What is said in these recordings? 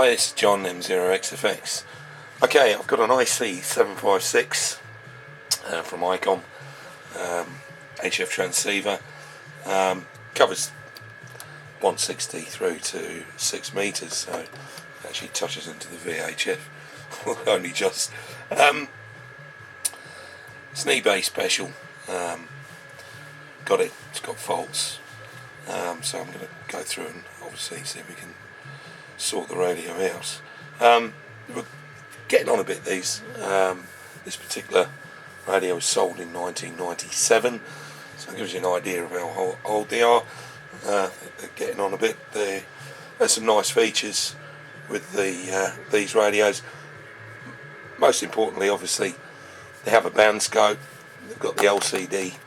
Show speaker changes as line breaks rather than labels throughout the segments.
Hi, it's John, M0XFX. Okay, I've got an IC-756 from ICOM, HF transceiver, covers 160 through to 6 meters, so it actually touches into the VHF, only just. It's an eBay special, it's got faults, so I'm going to go through and obviously see if we can sort the radio out. We're getting on a bit these. This particular radio was sold in 1997, so it gives you an idea of how old they are. They're getting on a bit. There's some nice features with these radios. Most importantly, obviously, they have a band scope. They've got the LCD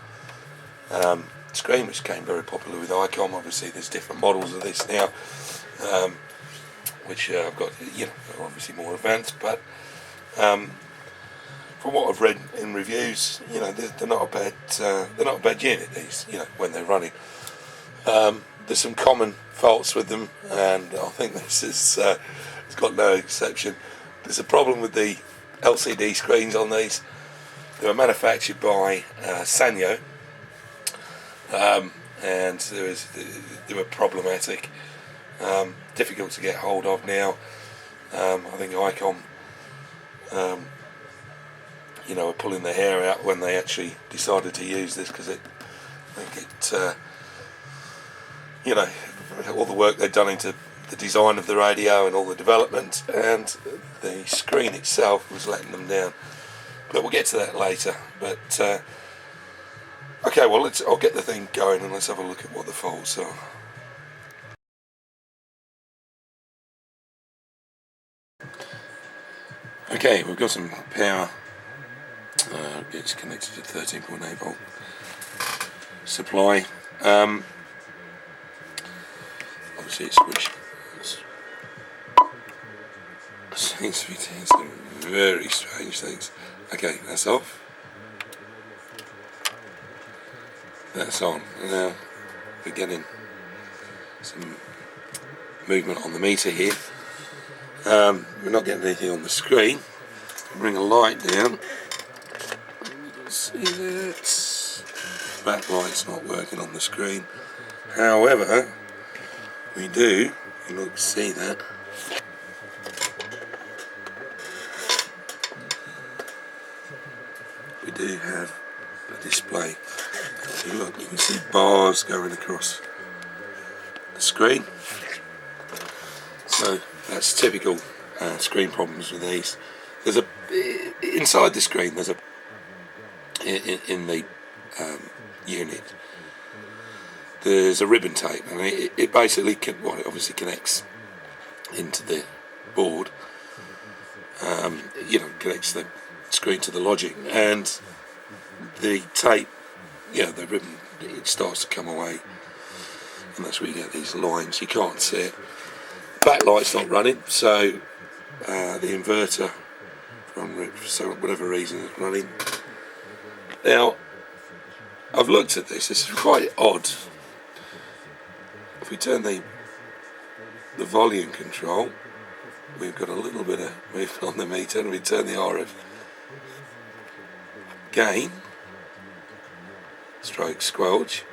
screen, which became very popular with ICOM. Obviously, there's different models of this now, which I've got, are obviously more advanced. But from what I've read in reviews, they're not a bad unit. These, when they're running. There's some common faults with them, and I think this is it's got no exception. There's a problem with the LCD screens on these. They were manufactured by Sanyo, and they were problematic, difficult to get hold of now. I think ICOM, are pulling their hair out when they actually decided to use this, because all the work they've done into the design of the radio and all the development, and the screen itself was letting them down. But we'll get to that later. But okay, well, I'll get the thing going and let's have a look at what the faults are. Okay, we've got some power. It's connected to 13.8 volt supply. Obviously it's switched. Seems to be doing some very strange things. Okay, that's off. That's on. Now we're getting some movement on the meter here. We're not getting anything on the screen. Bring a light down. See that? Backlight's not working on the screen. However, we do, see that. We do have a display. If you look, you can see bars going across the screen. So that's typical screen problems with these. There's inside the screen. There's in the unit. There's a ribbon tape, and it basically it obviously connects into the board. Connects the screen to the logic, and the tape, the ribbon, it starts to come away, and that's where you get these lines. You can't see it. Backlight's not running, so the inverter, for whatever reason, is running. Now, I've looked at this. This is quite odd. If we turn the volume control, we've got a little bit of movement on the meter, and we turn the RF gain, stroke squelch.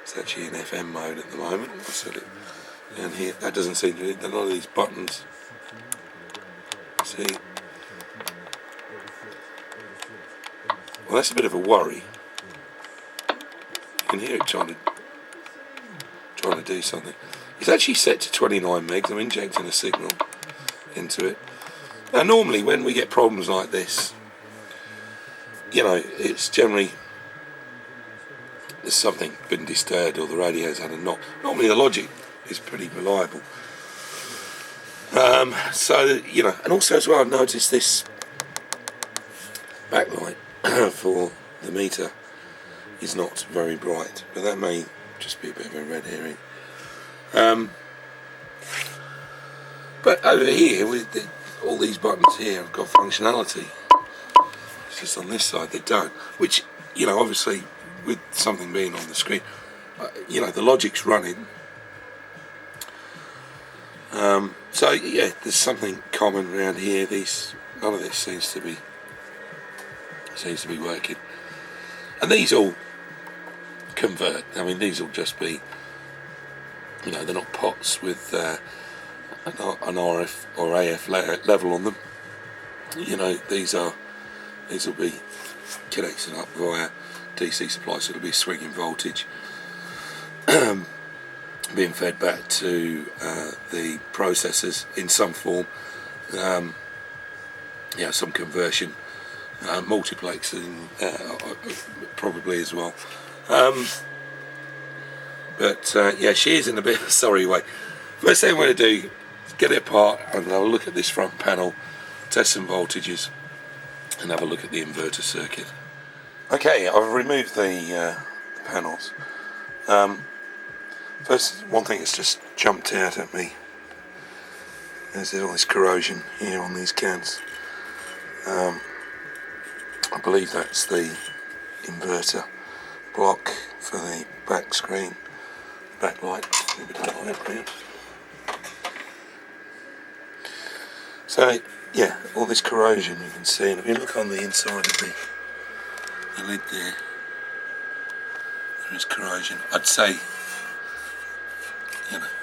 It's actually in FM mode at the moment. I set it down here. That doesn't seem to be. A lot of these buttons. See? Well, that's a bit of a worry. You can hear it trying to do something. It's actually set to 29 megs. I'm injecting a signal into it. Now, normally when we get problems like this, it's generally there's something been disturbed or the radio's had a knock. Normally the logic is pretty reliable. And also as well, I've noticed this backlight for the meter is not very bright, but that may just be a bit of a red herring. But over here, with all these buttons here have got functionality. It's just on this side they don't, which, obviously with something being on the screen, the logic's running, So yeah, there's something common around here. None of this seems to be working, and these all convert. I mean, these will just be, they're not pots with an RF or AF level on them. These will be connected up via DC supply, so it'll be swinging voltage being fed back to the processors in some form. Some conversion, multiplexing probably as well. But she is in a bit of a sorry way. First thing I'm going to do is get it apart and I'll look at this front panel, test some voltages, and have a look at the inverter circuit. Okay, I've removed the panels. First, one thing that's just jumped out at me is all this corrosion here on these cans. I believe that's the inverter block for the back screen, backlight. So yeah, all this corrosion you can see, and if you look on the inside of the lid there is corrosion. I'd say,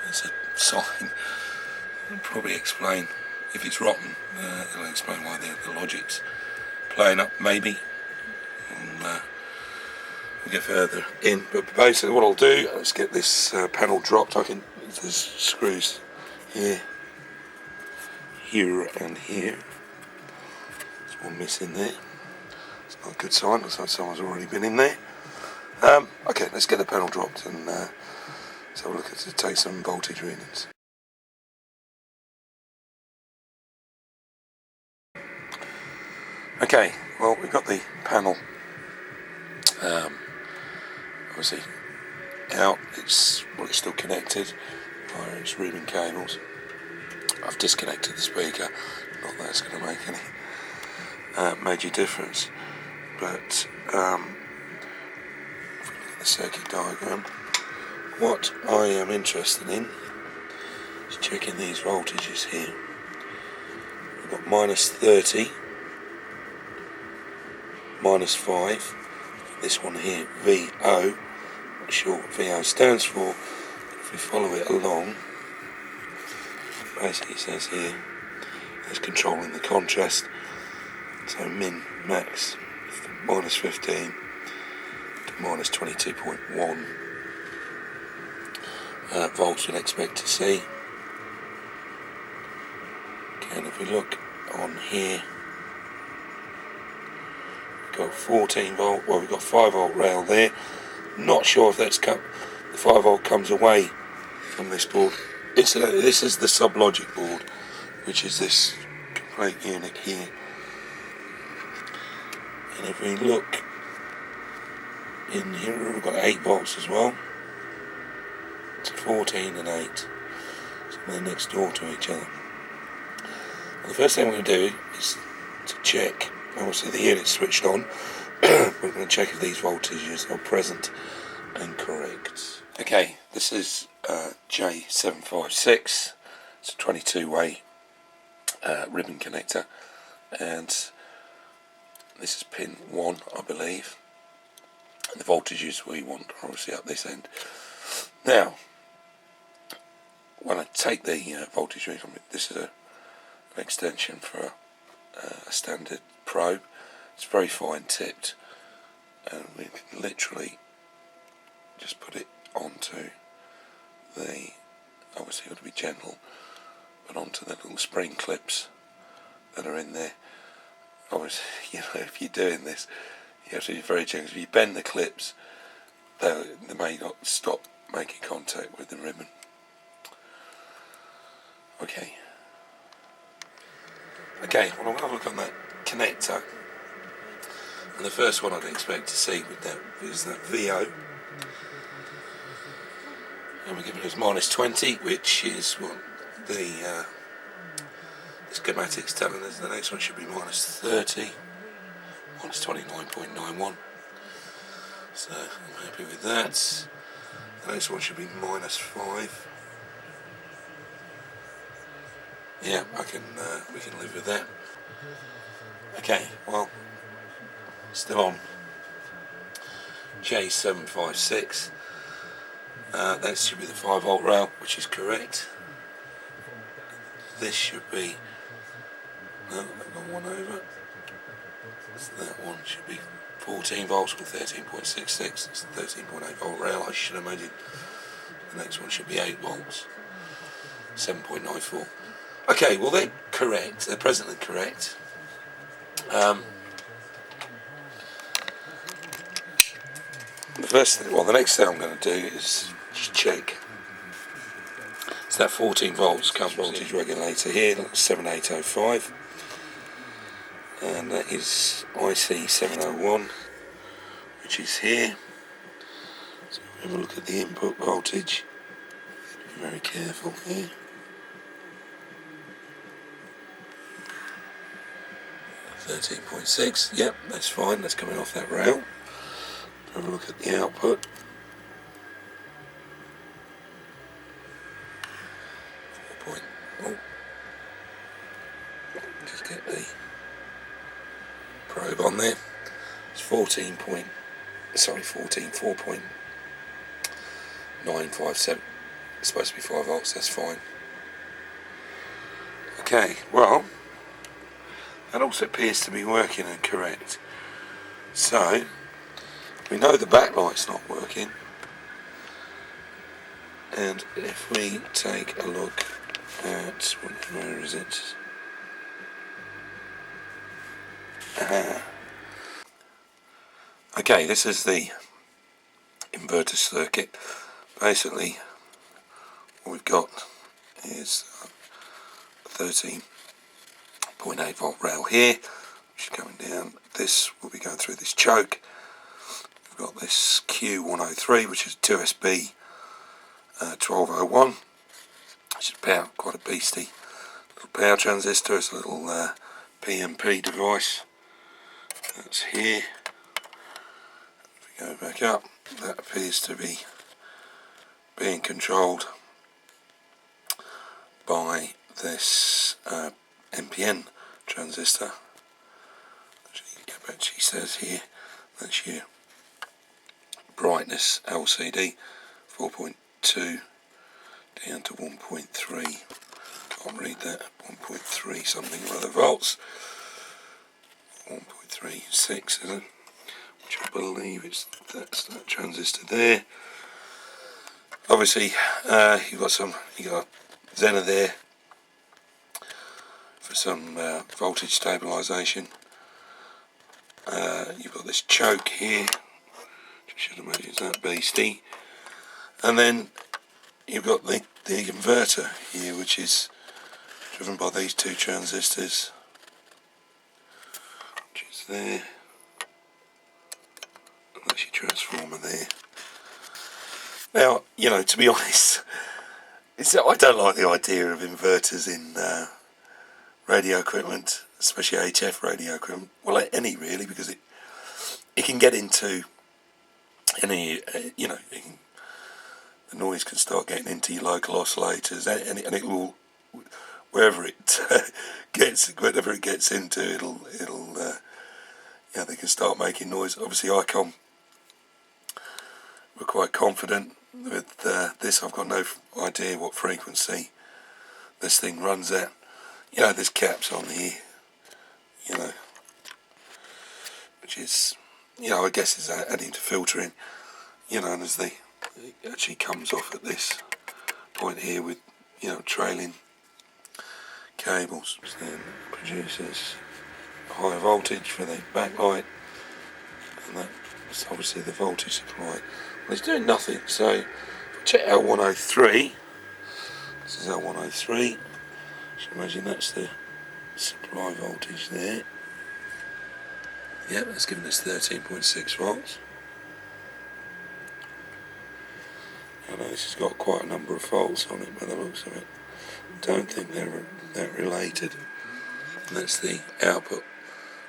it's a sign. It'll probably explain, if it's rotten, it'll explain why the logic's playing up, maybe. And we'll get further in, but basically what I'll do, let's get this panel dropped. There's screws here, and here. There's one missing there. It's not a good sign, looks like someone's already been in there. Okay, let's get the panel dropped and let's have a look take some voltage readings. Okay, well, we've got the panel obviously out. It's still connected via its ribbon cables. I've disconnected the speaker. Not that it's going to make any major difference, but if we look at the circuit diagram, what I am interested in is checking these voltages here. We've got -30, -5, this one here, VO, not sure what VO stands for. If we follow it along, basically it says here, it's controlling the contrast, so min, max, -15 to -22.1 volts we'd expect to see. Okay, and if we look on here, we've got 14 volt, well, we've got 5 volt rail there. Not sure if that's the 5 volt comes away from this board. This is the sub-logic board, which is this complete unit here. And if we look in here, we've got 8 volts as well. It's 14 and 8, so they're next door to each other. Well, the first thing we're going to do is to check, obviously the unit's switched on, we're going to check if these voltages are present and correct. Okay, this is J756, it's a 22-way ribbon connector, and this is pin 1, I believe, and the voltages we want are obviously up this end. Now, when I take the voltage read from it, this is an extension for a standard probe. It's very fine tipped, and we can literally just put it onto the, obviously you've got to be gentle, but onto the little spring clips that are in there. Obviously, if you're doing this, you have to be very gentle. If you bend the clips, they may not stop making contact with the ribbon. Okay, well, I'm going to have a look on that connector, and the first one I'd expect to see with that is that VO, and we're giving it as -20, which is what the schematic's telling us. The next one should be -30, -29.91, so I'm happy with that. The next one should be -5, Yeah, we can live with that. Okay, well, still on J756. That should be the 5 volt rail, which is correct. This should be, no, I've got one over. So that one should be 14 volts with 13.66. It's 13.8 volt rail, I should imagine. The next one should be 8 volts, 7.94. Okay, well they're correct. They're presently correct. The next thing I'm going to do is just check. It's that 14 volts current voltage regulator here, 7805, and that is IC-701, which is here. So have a look at the input voltage. Be very careful here. 13.6. Yep, that's fine. That's coming off that rail. Have a look at the output. 4. Oh. Just get the probe on there. It's 4.957. It's supposed to be 5 volts. That's fine. Okay, well, that also appears to be working and correct. So we know the backlight's not working, and if we take a look at, where is it? Okay, this is the inverter circuit. Basically what we've got is a 13.8 volt rail here, which is coming down. This will be going through this choke. We've got this Q103, which is 2SB 1201, which is quite a beastly little power transistor. It's a little PMP device. That's here. If we go back up, that appears to be being controlled by this NPN transistor. Actually says here that's your brightness LCD, 4.2 down to 1.3. Can't read that. 1.3 something or other volts. 1.36 is it? Which I believe that's that transistor there. Obviously, you got Zener there for some voltage stabilisation. You've got this choke here, which I should imagine is that beastie, and then you've got the inverter here, which is driven by these two transistors, which is there, and that's your transformer there. Now, you know, to be honest, I don't like the idea of inverters in radio equipment, especially HF radio equipment. Well, any really, because it can get into any, the noise can start getting into your local oscillators, and it will, wherever it whatever it gets into, it'll they can start making noise. Obviously, ICOM, we're quite confident with this. I've got no idea what frequency this thing runs at. You know, there's caps on here, which is, I guess is adding to filtering, and as it actually comes off at this point here with, trailing cables, then produces a higher voltage for the backlight, and that's obviously the voltage supply. Well, it's doing nothing, so check L103. This is L103. So imagine that's the supply voltage there. Yep, that's giving us 13.6 volts. I know this has got quite a number of faults on it by the looks of it. Don't think they're that related. And that's the output,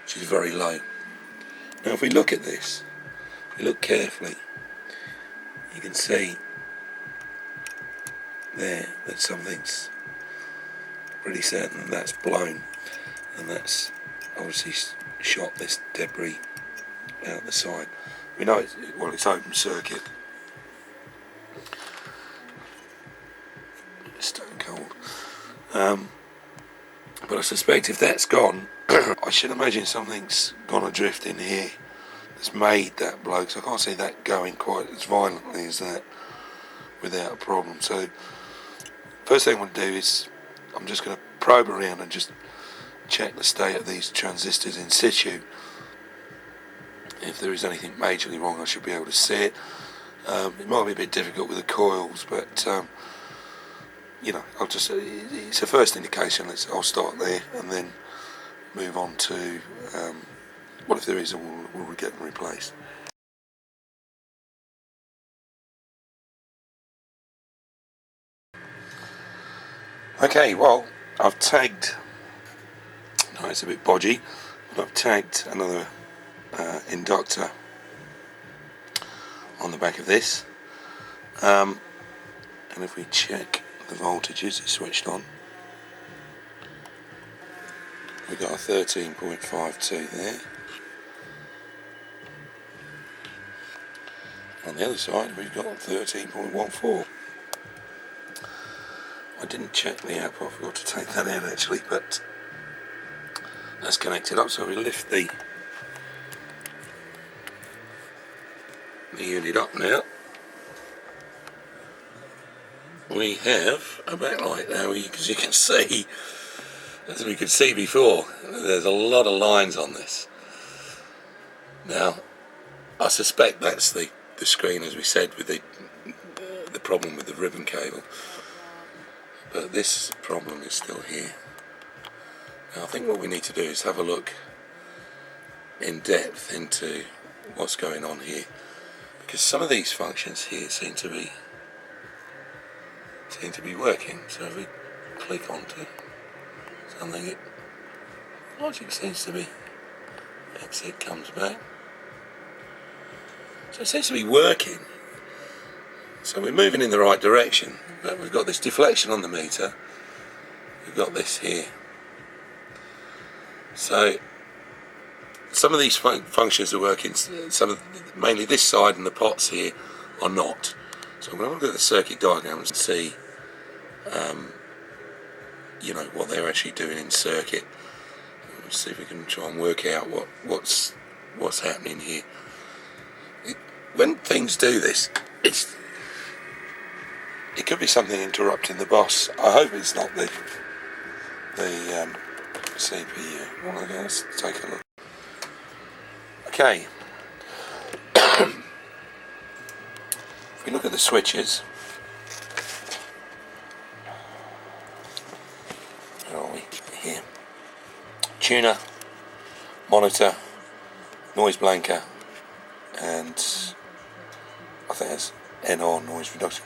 which is very low. Now if we look at this, if we look carefully, you can see there that something's pretty certain that's blown, and that's obviously shot this debris out the side. We know it's open circuit. It's stone cold. But I suspect if that's gone, I should imagine something's gone adrift in here that's made that blow, because I can't see that going quite as violently as that without a problem. So first thing I'm going to do is I'm just going to probe around and just check the state of these transistors in situ. If there is anything majorly wrong, I should be able to see it. It might be a bit difficult with the coils, but you know, it's a first indication. I'll start there and then move on to what if there is, we'll get them replaced. Okay, well, I've tagged, no, it's a bit bodgy, but I've tagged another inductor on the back of this, and if we check the voltages, it's switched on. We've got a 13.52 there. On the other side we've got 13.14. I didn't check the output, I forgot to take that out actually, but that's connected up. So we lift the unit up now. We have a backlight now, as you can see, as we could see before, there's a lot of lines on this. Now, I suspect that's the screen, as we said, with the problem with the ribbon cable, but this problem is still here. Now, I think what we need to do is have a look in depth into what's going on here, because some of these functions here seem to be working. So if we click onto something, logic seems to be, exit comes back, so it seems to be working. So we're moving in the right direction, but we've got this deflection on the meter, we've got this here. So some of these functions are working, mainly this side and the pots here are not. So I'm going to look at the circuit diagrams and see you know, what they're actually doing in circuit. Let's see if we can try and work out what's happening here. When things do this, it could be something interrupting the bus. I hope it's not the CPU. Well, okay, let's take a look. Okay. If we look at the switches, where are we? Here. Tuner, monitor, noise blanker, and I think that's NR, noise reduction.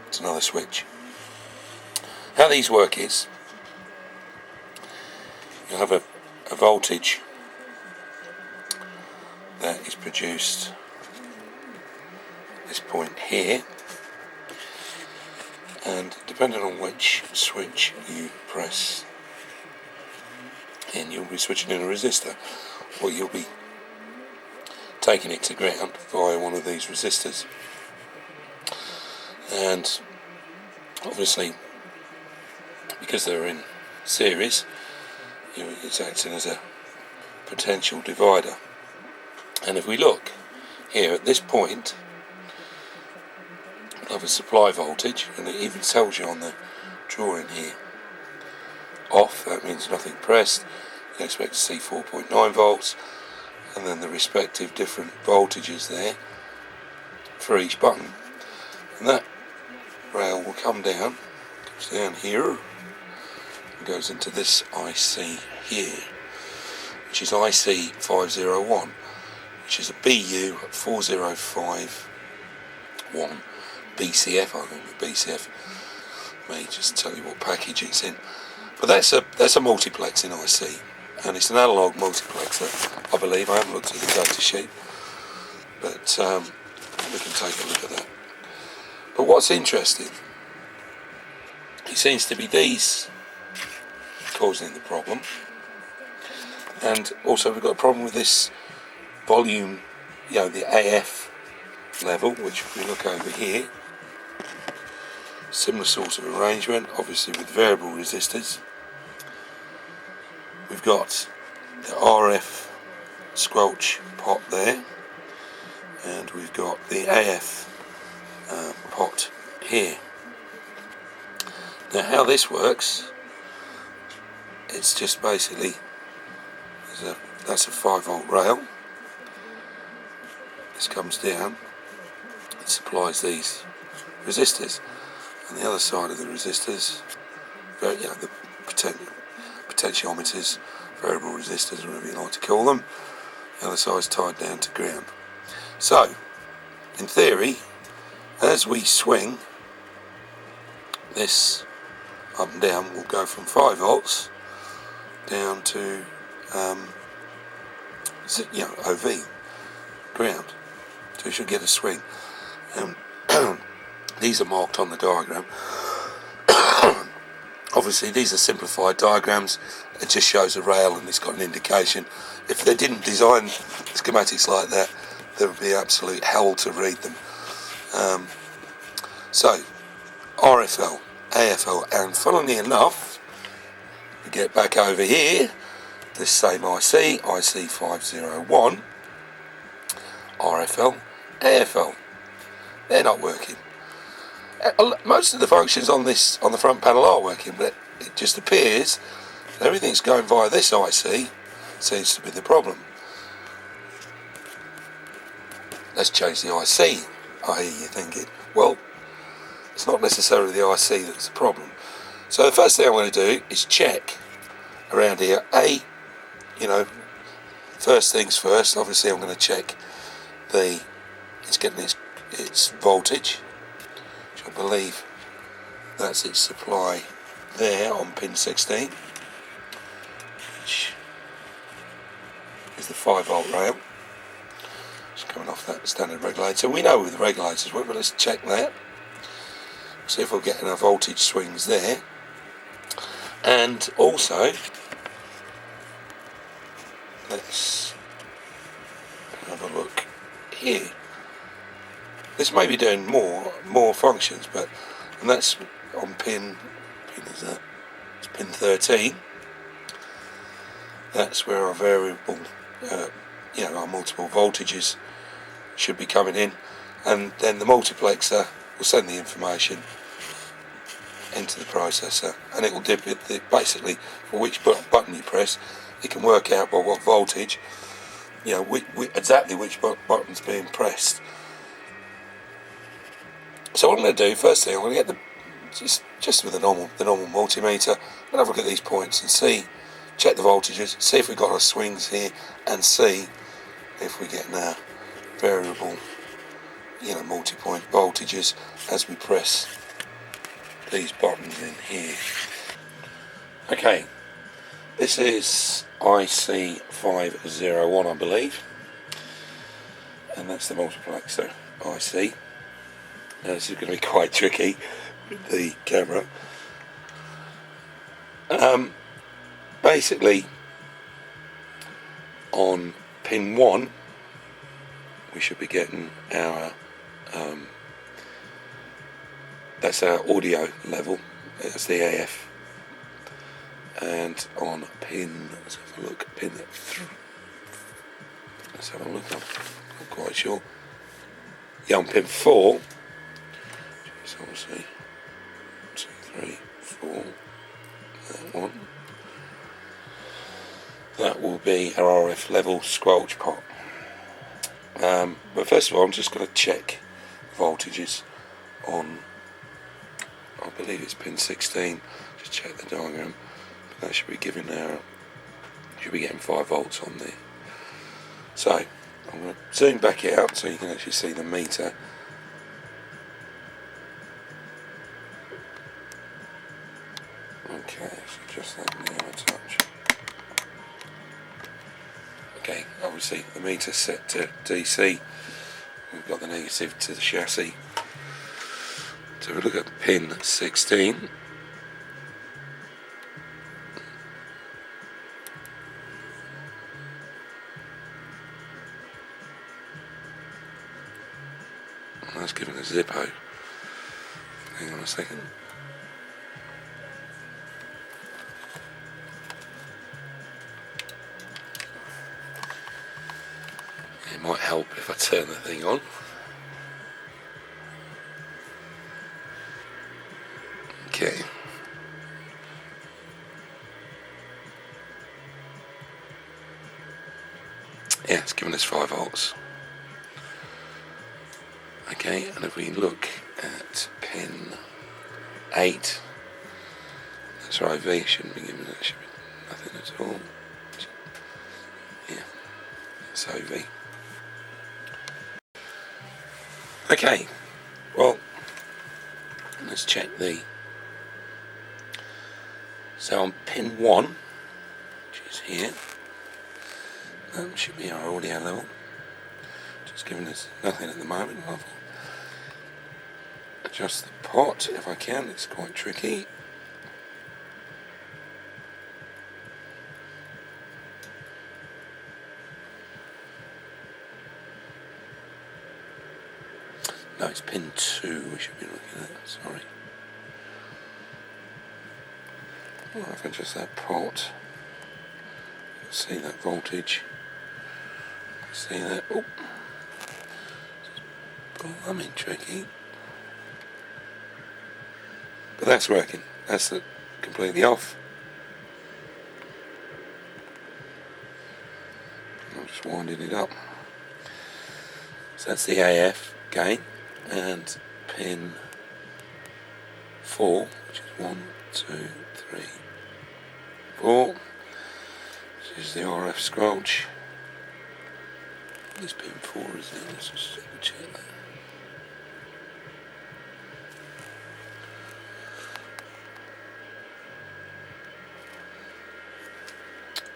It's another switch. How these work is, you'll have a voltage that is produced at this point here, and depending on which switch you press in, you'll be switching in a resistor, or you'll be taking it to ground via one of these resistors. And obviously, because they're in series, it's acting as a potential divider. And if we look here at this point, we'll have a supply voltage, and it even tells you on the drawing here, off, that means nothing pressed. You expect to see 4.9 volts, and then the respective different voltages there for each button. And that rail will come down, comes down here, and goes into this IC here, which is IC-501, which is a BU 4051 BCF. I think the BCF may just tell you what package it's in, but that's a multiplexing IC, and it's an analog multiplexer, I believe. I haven't looked at the data sheet, but we can take a look at that. But what's interesting, it seems to be these causing the problem. And also we've got a problem with this volume, you know, the AF level, which if we look over here, similar sort of arrangement, obviously with variable resistors. We've got the RF squelch pot there, and we've got the AF pot here. Now how this works, it's just basically, that's a 5-volt rail. This comes down, it supplies these resistors, and the other side of the resistors, you know, the potentiometers, variable resistors, whatever you like to call them, the other side is tied down to ground. So, in theory, as we swing this up and down, we'll go from 5 volts down to you know, OV, ground. So we should get a swing. These are marked on the diagram. Obviously these are simplified diagrams. It just shows a rail and it's got an indication. If they didn't design schematics like that, there would be absolute hell to read them. So RFL, AFL, and funnily enough, we get back over here, this same IC, IC-501, RFL, AFL, they're not working. Most of the functions on the front panel are working, but it just appears that everything's going via this IC seems to be the problem. Let's change the IC, I hear you thinking. Well, it's not necessarily the IC that's the problem. So the first thing I'm going to do is check around here. You know, first things first, obviously I'm going to check it's getting its voltage, which I believe that's its supply there on pin 16, which is the 5-volt rail. It's coming off that standard regulator. We know with the regulators work, but let's check that. See if we'll get enough voltage swings there. And also, let's have a look here. This may be doing more functions, and that's on pin is that? It's pin 13. That's where our variable, you know, our multiple voltages should be coming in, and then the multiplexer will send the information into the processor, and it will dip it basically for which button you press. It can work out by what voltage, you know, exactly which button's being pressed. So what I'm going to do, first thing, I'm going to get just with the normal multimeter, I'm going to have a look at these points and check the voltages, see if we've got our swings here, and see if we get now variable, you know, multi-point voltages as we press these buttons in here. Okay, this is IC-501, I believe, and that's the multiplexer IC. Now this is going to be quite tricky with the camera. Basically, on pin 1, we should be getting our that's our audio level. That's the AF. And on pin, let's have a look. Let's have a look. I'm not quite sure. Yeah, on pin 4. So we'll see. 2, 3, 4. That one. That will be our RF level squelch pot. But first of all, I'm just going to check voltages on, I believe it's pin 16. Just check the diagram. But that should be giving should be getting 5 volts on there. So I'm going to zoom back out so you can actually see the meter. Okay, so just that now a touch. Okay, obviously the meter's set to DC. We've got the negative to the chassis. So if we look at pin 16, That's giving a Zippo. Hang on a second. It might help if I turn the thing on. Okay. Yeah, it's giving us 5 volts. Okay, and if we look at pin 8, that's our IV, shouldn't be giving it, should be nothing at all. Yeah, it's OV. Okay, well, let's check the. So on pin 1, which is here, that should be our audio level. Just giving us nothing at the moment. I'll adjust the pot if I can, it's quite tricky. No, it's pin 2 we should be looking at, sorry. Well, if I adjust that pot, see that voltage, see that, oh, I'm in tricky. But that's working, that's completely off. I'm just winding it up. So that's the AF gain, and pin 4, which is 1, 2, 3, 4, which is the RF squelch. This pin 4 is it? Let's just double check that.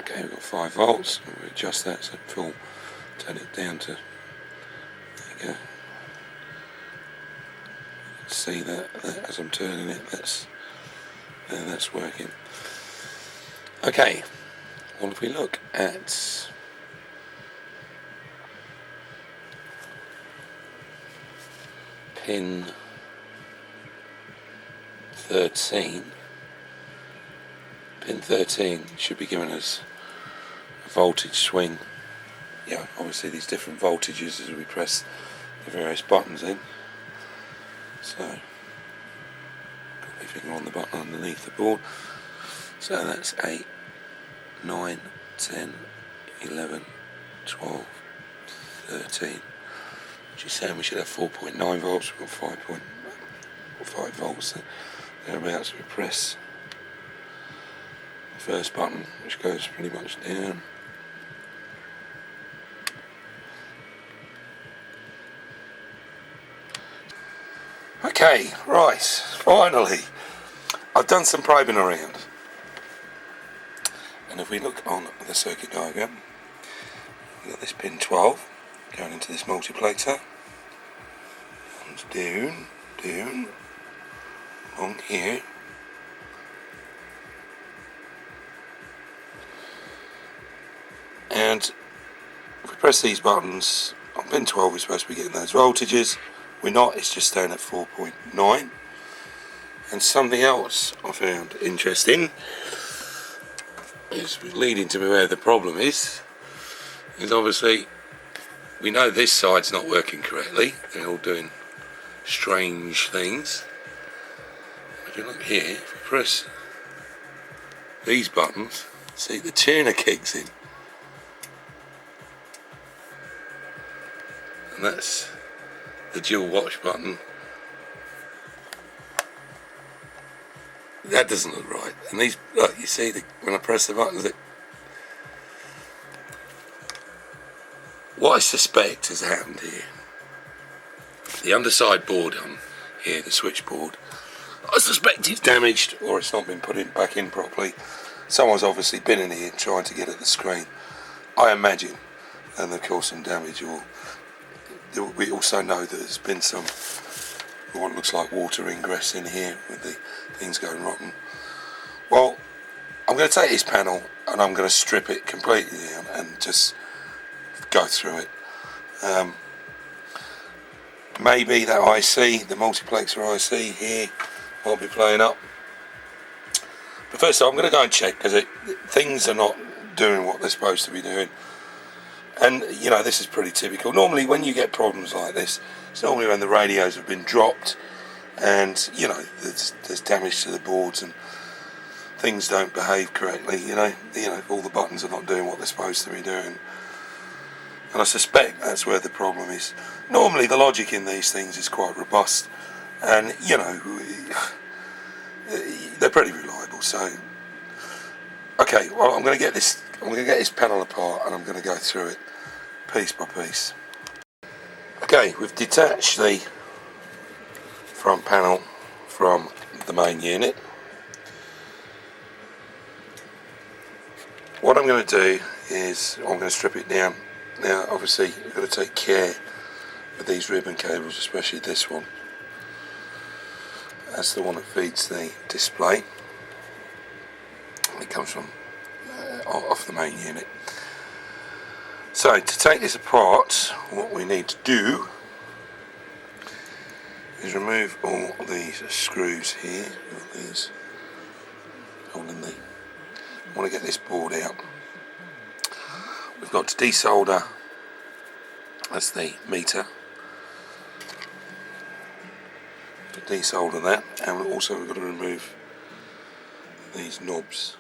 Okay, we've got 5 volts. We'll adjust that so full, turn it down to, there you go. See that as I'm turning it, that's working. Okay, well if we look at pin 13, pin 13 should be giving us a voltage swing. Yeah, obviously these different voltages as we press the various buttons in. So, got my finger on the button underneath the board. So that's 8, 9, 10, 11, 12, 13. Which is saying we should have 4.9 volts. We've got 5 volts thereabouts. We press the first button, which goes pretty much down. Okay, right, finally, I've done some probing around. And if we look on the circuit diagram, we've got this pin 12 going into this multiplexer. Comes down, along here. And if we press these buttons, on pin 12 we're supposed to be getting those voltages. We're not, it's just staying at 4.9. And something else I found interesting is leading to where the problem is obviously we know this side's not working correctly. They're all doing strange things. If you look here, if we press these buttons, see the tuner kicks in. And that's the dual watch button. That doesn't look right. And these, look, you see when I press the buttons, what I suspect has happened here, the underside board on here, the switchboard, I suspect it's damaged or it's not been put back in properly. Someone's obviously been in here trying to get at the screen, I imagine, and they've caused some damage. Or we also know that there's been some what looks like water ingress in here with the things going rotten. Well, I'm going to take this panel and I'm going to strip it completely down and just go through it. maybe that IC, the multiplexer IC here, might be playing up. But first of all, I'm going to go and check, because things are not doing what they're supposed to be doing. And you know, this is pretty typical. Normally when you get problems like this, it's normally when the radios have been dropped and you know there's damage to the boards and things don't behave correctly, you know all the buttons are not doing what they're supposed to be doing. And I suspect that's where the problem is. Normally the logic in these things is quite robust, and you know they're pretty reliable. So okay, well I'm going to get this panel apart and I'm going to go through it piece by piece. Okay, we've detached the front panel from the main unit. What I'm going to do is I'm going to strip it down. Now obviously you've got to take care with these ribbon cables, especially this one. That's the one that feeds the display. It comes from off the main unit. So to take this apart, what we need to do is remove all these screws here, all these holding the. I want to get this board out. We've got to desolder, that's the meter. Desolder that, and also we've got to remove these knobs.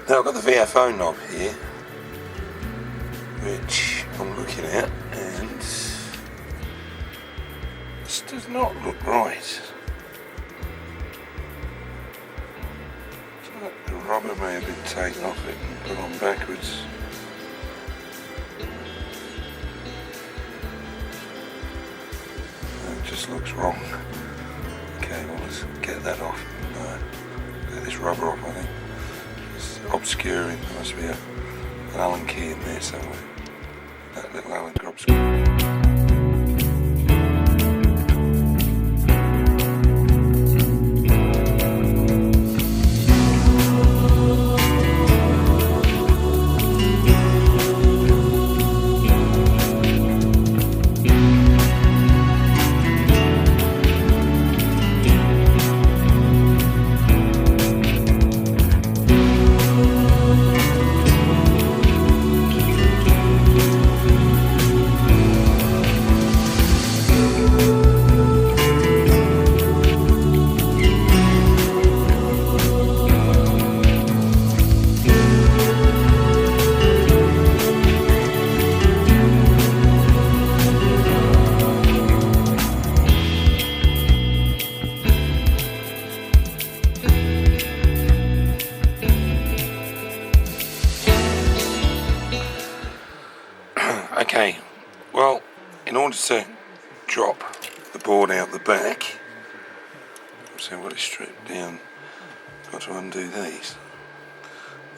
Now I've got the VFO knob here, which I'm looking at, and this does not look right. So the rubber may have been taken off it and put on backwards. It just looks wrong. Okay, well let's get that off. Get this rubber off, I think. Obscuring, there must be an Allen key in there somewhere. That little Allen key obscuring. Okay, well, in order to drop the board out the back, so what is stripped down, got to undo these.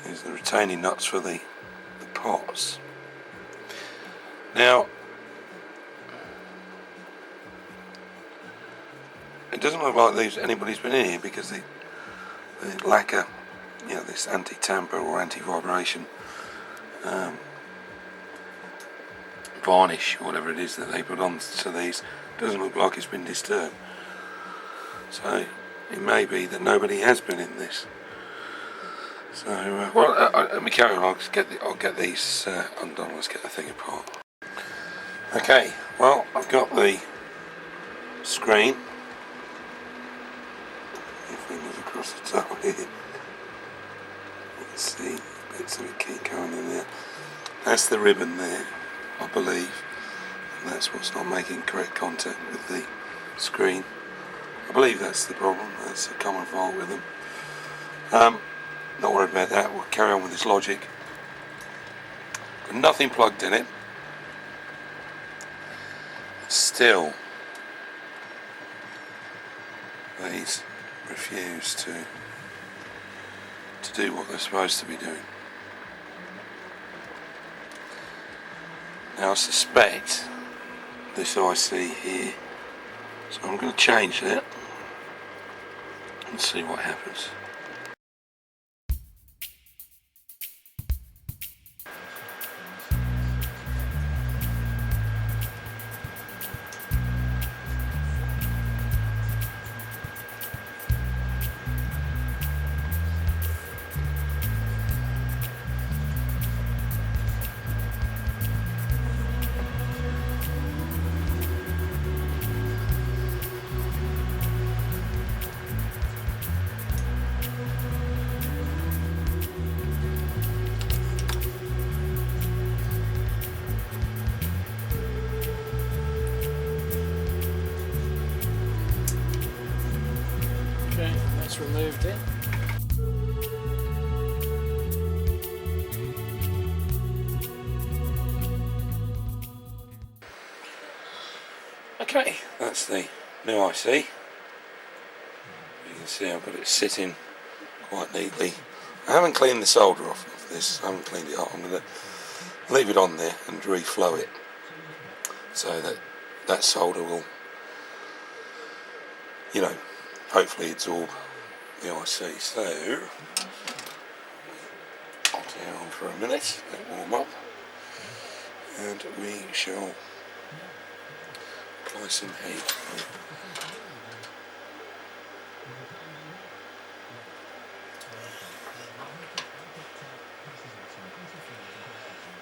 These are the retaining nuts for the pots. Now, it doesn't look like anybody's been in here, because the lacquer, you know, this anti-tamper or anti-vibration varnish, or whatever it is that they put on to these, doesn't look like it's been disturbed. So it may be that nobody has been in this. So well, let me carry on. I'll get these undone. Let's get the thing apart. Okay, well, I've got the screen. Fingers across the top here. You can see bits of it keep going in there. That's the ribbon there, I believe, and that's what's not making correct contact with the screen. I believe that's the problem. That's a common fault with them. Not worried about that. We'll carry on with this logic. Got nothing plugged in it. Still, these refuse to do what they're supposed to be doing. Now I suspect this IC here, so I'm going to change that and see what happens.
Okay, that's removed it.
Okay, that's the new IC. You can see I've got it sitting quite neatly. I haven't cleaned the solder off of this, I haven't cleaned it up. I'm going to leave it on there and reflow it so that that solder will, you know, hopefully absorb the IC. So I'll turn on for a minute, let it warm up, and we shall apply some heat.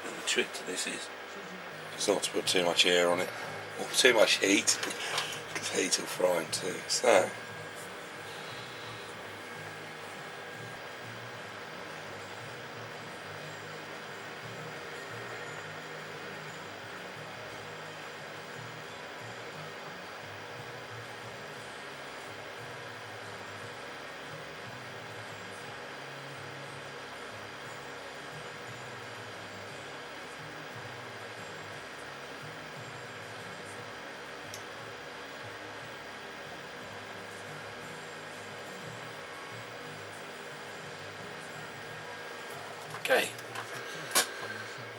And the trick to this is not to put too much air on it or too much heat, because heat will fry them too. So okay,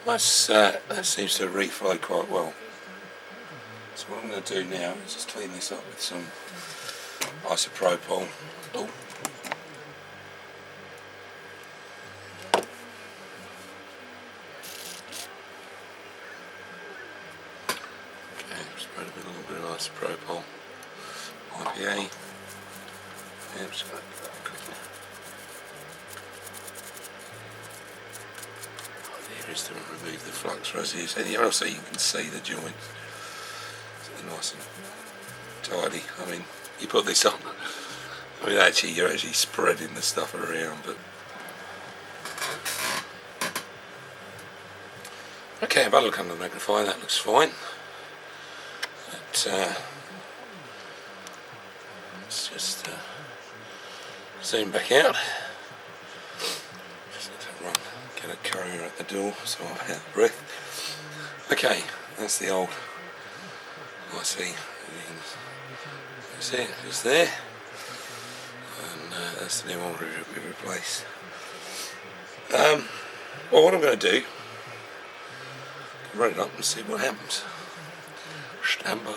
that seems to reflow quite well. So what I'm going to do now is just clean this up with some isopropyl. Oh. Okay, spread a little bit of isopropyl, IPA. Yep, just going to give that a quick. Is to remove the flux residues, and here also you can see the joints. So they're nice and tidy. I mean, you put this on, I mean actually you're actually spreading the stuff around, but okay, I've had a look under the magnifier, that looks fine. But, let's just zoom back out. Get a courier at the door so I'm out of breath. Okay, that's the old IC. That's it, it's there. And that's the new one we replaced. Well, what I'm going to do, run it up and see what happens. Stand by.